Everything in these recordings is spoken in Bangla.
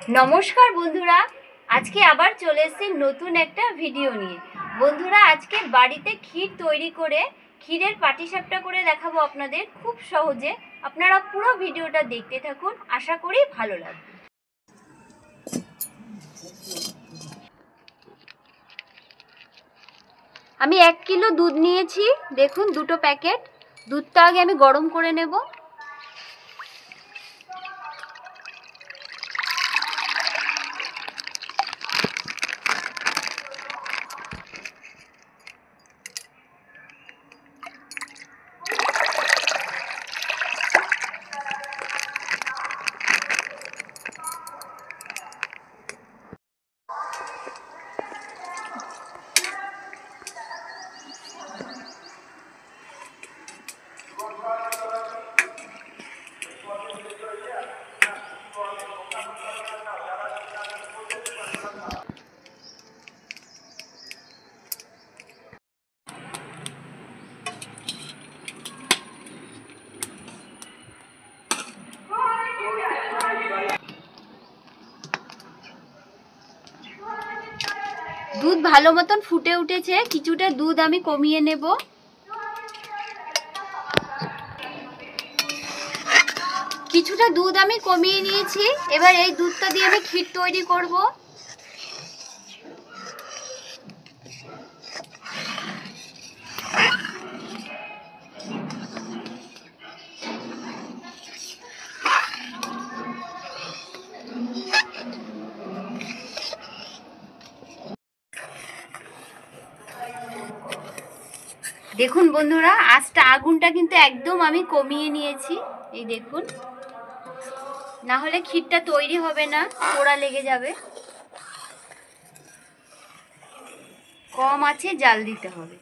নমস্কার বন্ধুরা, আজকে আবার চলে এসেছি নতুন একটা ভিডিও নিয়ে। বন্ধুরা, আজকে বাড়িতে ক্ষীর তৈরি করে ক্ষীরের পাটিসাপটা করে দেখাবো আপনাদের খুব সহজে। আপনারা পুরো ভিডিওটা দেখতে থাকুন, আশা করি ভালো লাগবে। আমি 1 কিলো দুধ নিয়েছি, দেখুন 2টো প্যাকেট। দুধটা আগে আমি গরম করে নেব। দুধ ভালো মতন ফুটে উঠেছে, কিছুটা দুধ আমি কমিয়ে নেব। কিছুটা দুধ আমি কমিয়ে নিয়েছি। এবার এই দুধটা দিয়ে আমি ক্ষীর তৈরি করব। দেখুন বন্ধুরা, আগুনটা কিন্তু একদম আমি কমিয়ে নিয়েছি। এই দেখুন, না হলে ক্ষীরটা তৈরি হবে না, পোড়া লেগে যাবে। কম আছে জাল দিতে হবে।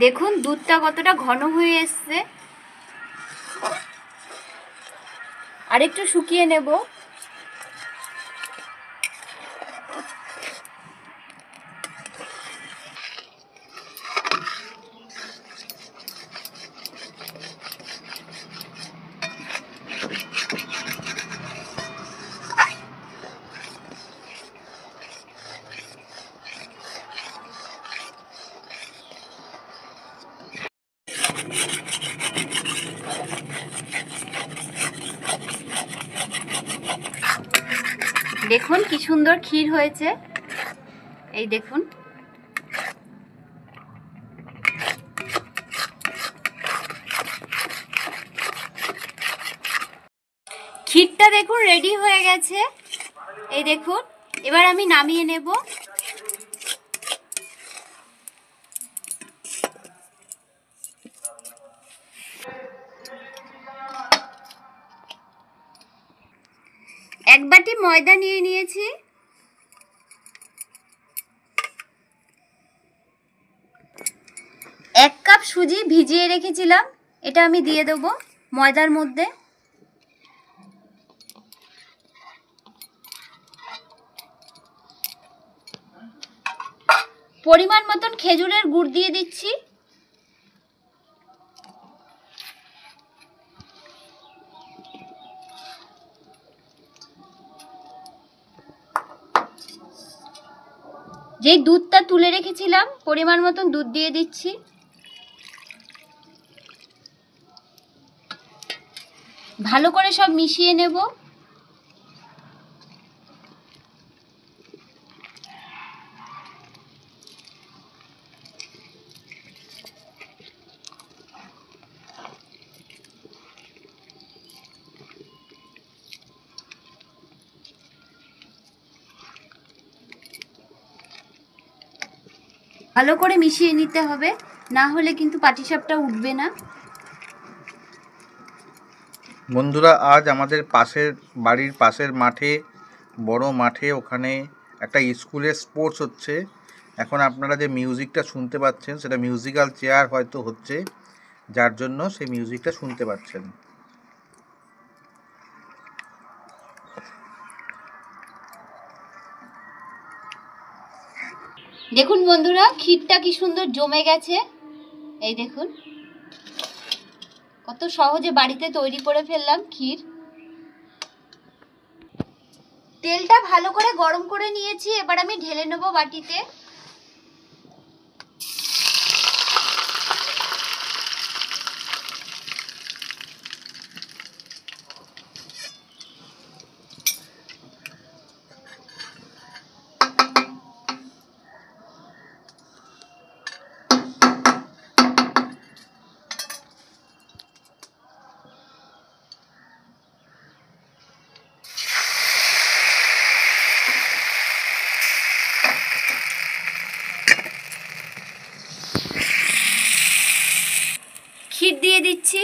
দেখুন দুধটা কতটা ঘন হয়ে এসছে। আরেকটু শুকিয়ে নেব। দেখুন কি সুন্দর ক্ষীর হয়েছে। এই দেখুন, ক্ষীরটা দেখুন রেডি হয়ে গেছে। এই দেখুন, এবার আমি নামিয়ে নেব। এক বাটি ময়দা নিয়ে নিয়েছি। এক কাপ সুজি ভিজিয়ে রেখেছিলাম, এটা আমি দিয়ে দেবো ময়দার মধ্যে। পরিমাণ মতন খেজুরের গুড় দিয়ে দিচ্ছি। যেই দুধটা তুলে রেখেছিলাম, পরিমাণ মতন দুধ দিয়ে দিচ্ছি। ভালো করে সব মিশিয়ে নেব। ভালো করে মিশিয়ে নিতে হবে, না হলে কিন্তু পাটিসাপটা উঠবে না। বন্ধুরা, আজ আমাদের বাড়ির পাশের মাঠে, বড় মাঠে, ওখানে একটা স্কুলের স্পোর্টস হচ্ছে। এখন আপনারা যে মিউজিকটা শুনতে পাচ্ছেন, সেটা মিউজিক্যাল চেয়ার হয়তো হচ্ছে, যার জন্য সেই মিউজিকটা শুনতে পাচ্ছেন। দেখুন বন্ধুরা, ক্ষীরটা কি সুন্দর জমে গেছে। এই দেখুন কত সহজে বাড়িতে তৈরি করে ফেললাম ক্ষীর। তেলটা ভালো করে গরম করে নিয়েছি, এবার আমি ঢেলে নেব বাটিতে। ক্ষীর দিয়ে দিচ্ছি।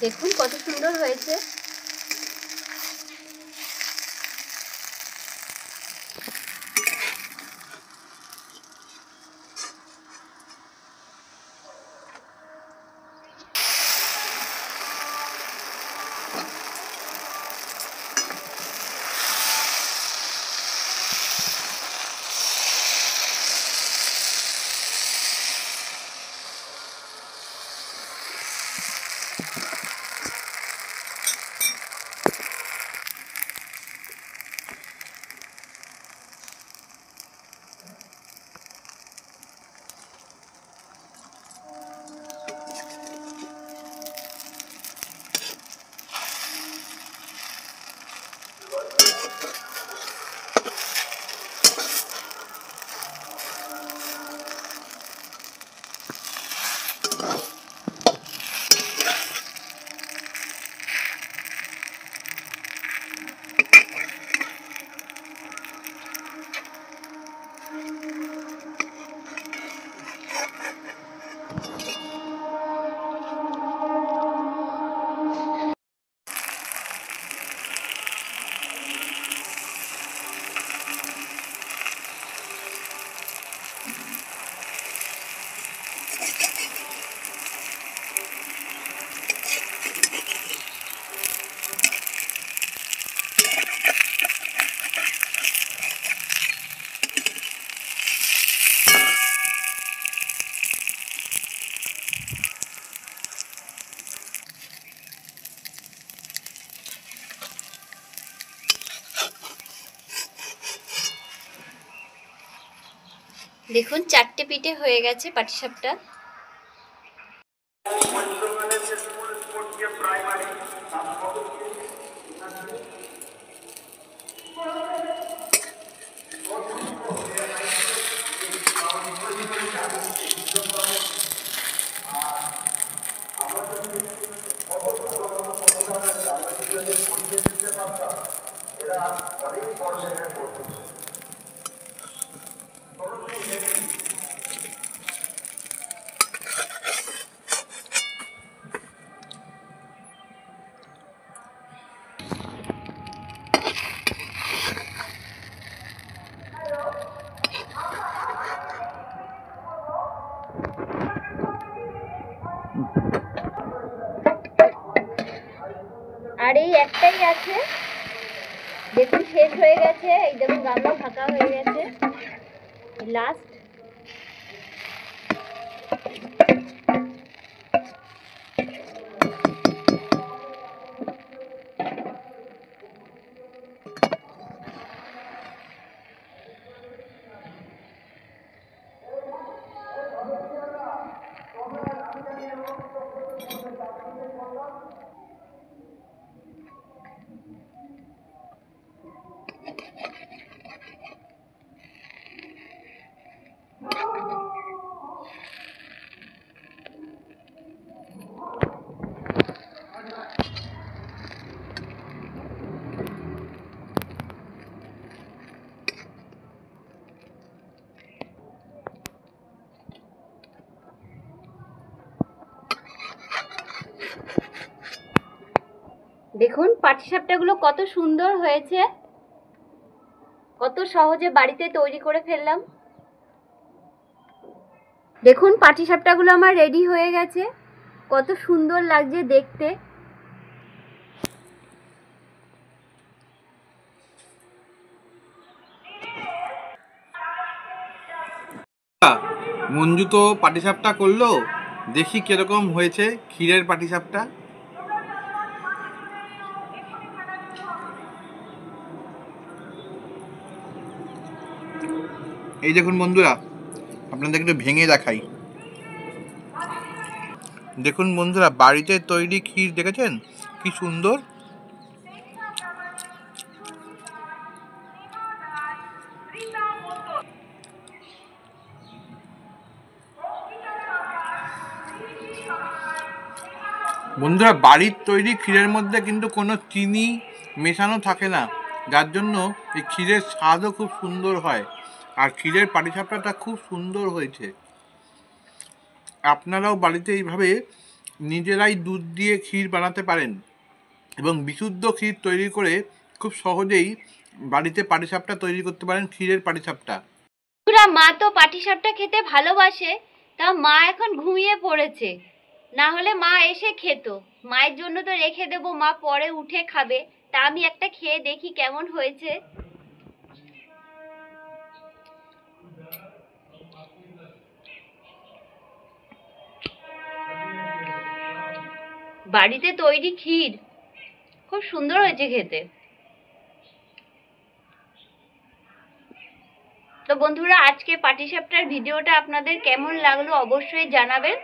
দেখুন কত সুন্দর হয়েছে। দেখুন 4টে পিঠে হয়ে গেছে পাটিসাপটা। আর এই একটাই আছে, দেখুন শেষ হয়ে গেছে। এই দেখুন গামলা ফাঁকা হয়ে গেছে, লাস্ট। দেখুন পাটিসাপটাগুলো কত সুন্দর হয়েছে, কত সহজে বাড়িতে তৈরি করে ফেললাম। দেখুন পাটিসাপটাগুলো আমার রেডি হয়ে গেছে, কত সুন্দর লাগছে দেখতে। মঞ্জু তো পাটিসাপটা করলো, দেখি কিরকম হয়েছে ক্ষীরের পাটিসাপটা। এই দেখুন বন্ধুরা, আপনাদের একটু ভেঙে দেখাই। দেখুন বন্ধুরা, বাড়িতে তৈরি ক্ষীর দেখেছেন কি সুন্দর। বন্ধুরা, বাড়ির তৈরি ক্ষীরের মধ্যে কিন্তু কোনো চিনি মেশানো থাকে না, যার জন্য এই ক্ষীরের স্বাদও খুব সুন্দর হয়। আর ক্ষীরের পাটিসাপটাটা খুব সুন্দর হয়েছে। আপনারাও বাড়িতে এইভাবে নিজেরাই দুধ দিয়ে ক্ষীর বানাতে পারেন এবং বিশুদ্ধ ক্ষীর তৈরি করে খুব সহজেই বাড়িতে পাটিসাপটা তৈরি করতে পারেন, ক্ষীরের পাটিসাপটা। মা তো পাটিসাপটা খেতে ভালোবাসে, তা মা এখন ঘুমিয়ে পড়েছে, না হলে মা এসে খেত। মায়ের জন্য তো রেখে দেবো, মা পরে উঠে খাবে। তা আমি একটা খেয়ে দেখি কেমন হয়েছে। বাড়িতে তৈরি ক্ষীর খুব সুন্দর হয়েছে খেতে। তো বন্ধুরা, আজকে পাটিসাপটার ভিডিওটা আপনাদের কেমন লাগলো অবশ্যই জানাবেন।